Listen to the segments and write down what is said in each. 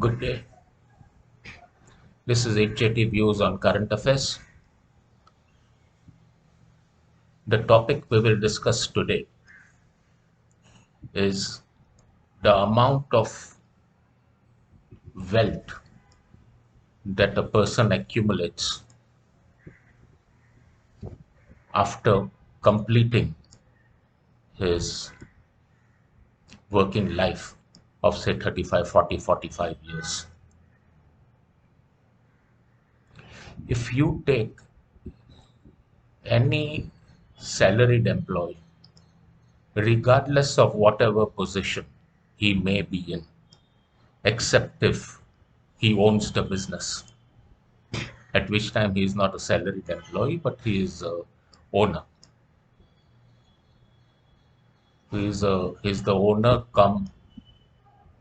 Good day. This is HJT Views on current affairs. The topic we will discuss today is the amount of wealth that a person accumulates after completing his working life of say 35, 40, 45 years. If you take any salaried employee, regardless of whatever position he may be in, except if he owns the business, at which time he is not a salaried employee, but he is a owner. He is the owner come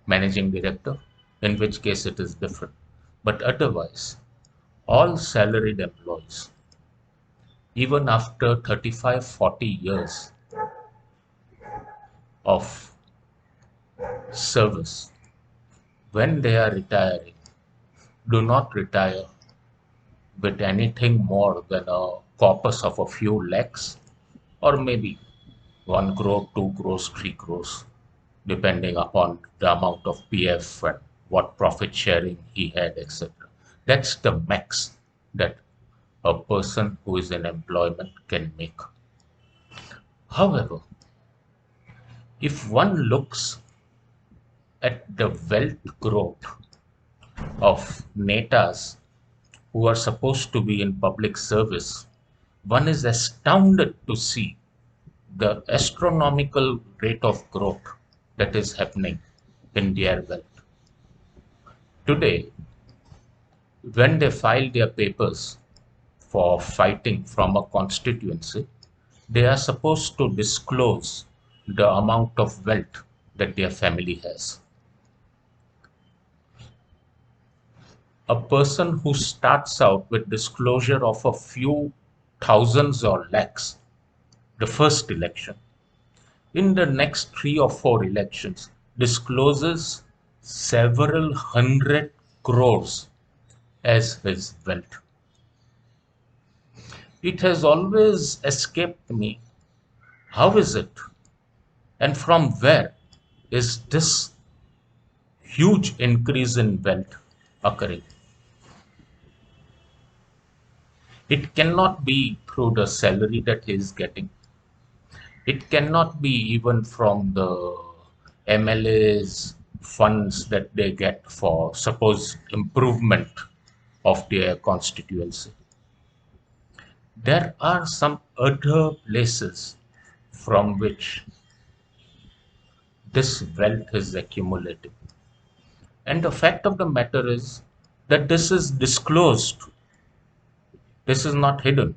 managing director, in which case it is different. But otherwise, all salaried employees, even after 35, 40 years of service, when they are retiring, do not retire with anything more than a corpus of a few lakhs, or maybe 1 crore, 2 crores, 3 crores, depending upon the amount of PF and what profit sharing he had, etc. That's the max that a person who is in employment can make. However, if one looks at the wealth growth of netas who are supposed to be in public service, one is astounded to see the astronomical rate of growth that is happening in their wealth. Today, when they file their papers for fighting from a constituency, they are supposed to disclose the amount of wealth that their family has. A person who starts out with disclosure of a few thousands or lakhs, the first election, in the next 3 or 4 elections, discloses several hundred crores as his wealth. It has always escaped me. How is it? And from where is this huge increase in wealth occurring? It cannot be through the salary that he is getting. It cannot be even from the MLA's funds that they get for, suppose, improvement of their constituency. There are some other places from which this wealth is accumulated. And the fact of the matter is that this is disclosed. This is not hidden.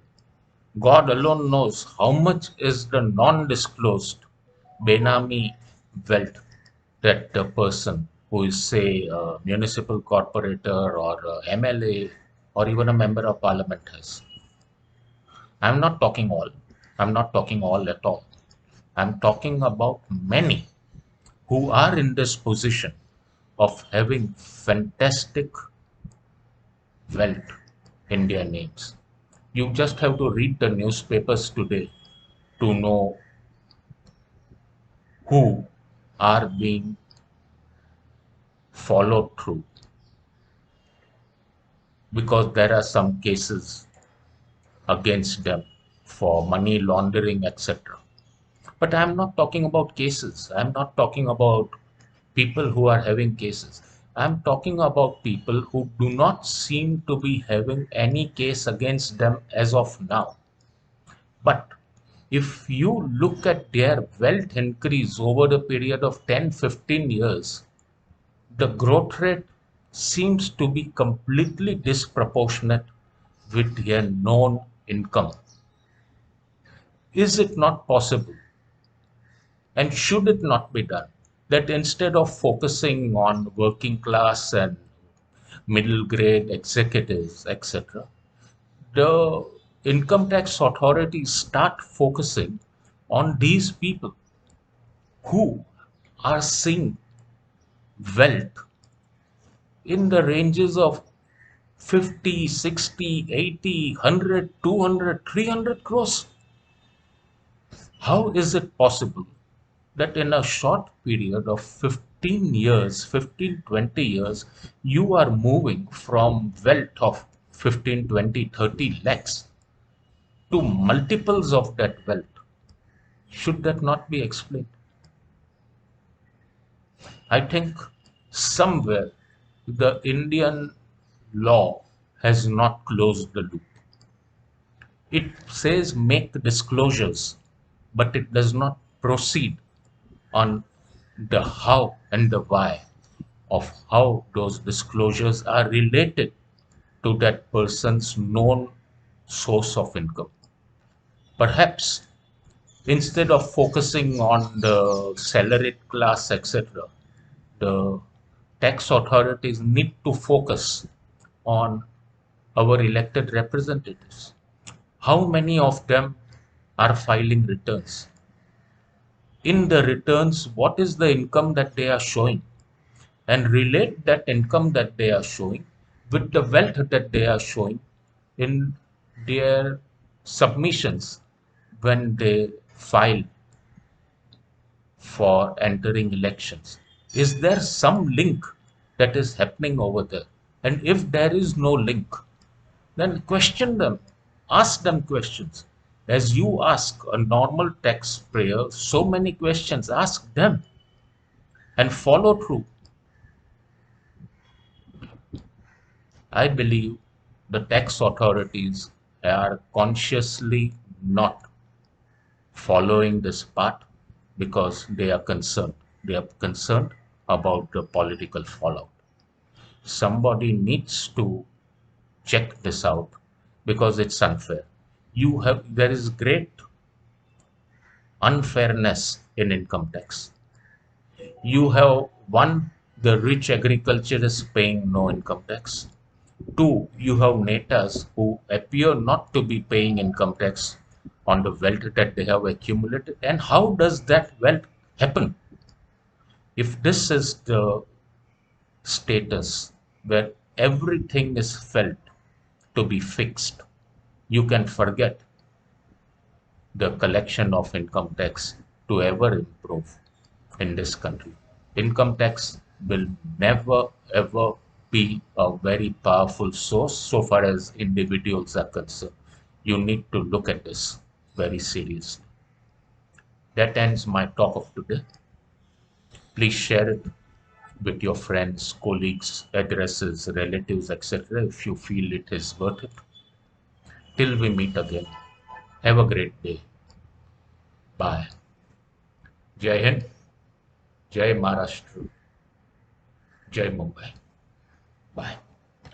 God alone knows how much is the non-disclosed Benami wealth that the person who is, say, a municipal corporator or a MLA or even a member of parliament has. I'm not talking all. I'm not talking all at all. I'm talking about many who are in this position of having fantastic wealth in their names. You just have to read the newspapers today to know who are being followed through, because there are some cases against them for money laundering, etc. But I'm not talking about cases. I'm not talking about people who are having cases. I'm talking about people who do not seem to be having any case against them as of now. But if you look at their wealth increase over the period of 10, 15 years, the growth rate seems to be completely disproportionate with their known income. Is it not possible, and should it not be done, that instead of focusing on working class and middle grade executives, etc., the income tax authorities start focusing on these people who are seeing wealth in the ranges of 50, 60, 80, 100, 200, 300 crores. How is it possible that in a short period of 15 years, 15, 20 years, you are moving from wealth of 15, 20, 30 lakhs to multiples of that wealth? Should that not be explained? I think somewhere the Indian law has not closed the loop. It says make disclosures, but it does not proceed on the how and the why of how those disclosures are related to that person's known source of income. Perhaps instead of focusing on the salaried class, etc., the tax authorities need to focus on our elected representatives. How many of them are filing returns? In the returns, what is the income that they are showing? And relate that income that they are showing with the wealth that they are showing in their submissions when they file for entering elections. Is there some link that is happening over there? And if there is no link, then question them, ask them questions. As you ask a normal taxpayer so many questions, ask them and follow through. I believe the tax authorities are consciously not following this path because they are concerned. They are concerned about the political fallout. Somebody needs to check this out because it's unfair. There is great unfairness in income tax. You have one, the rich agriculturists paying no income tax. Two, you have netas who appear not to be paying income tax on the wealth that they have accumulated. And how does that wealth happen? If this is the status where everything is felt to be fixed, you can forget the collection of income tax to ever improve in this country. Income tax will never ever be a very powerful source so far as individuals are concerned. You need to look at this very seriously. That ends my talk of today. Please share it with your friends, colleagues, addresses, relatives, etc. if you feel it is worth it. Till we meet again, have a great day. Bye. Jai Hind, Jai Maharashtra, Jai Mumbai. Bye.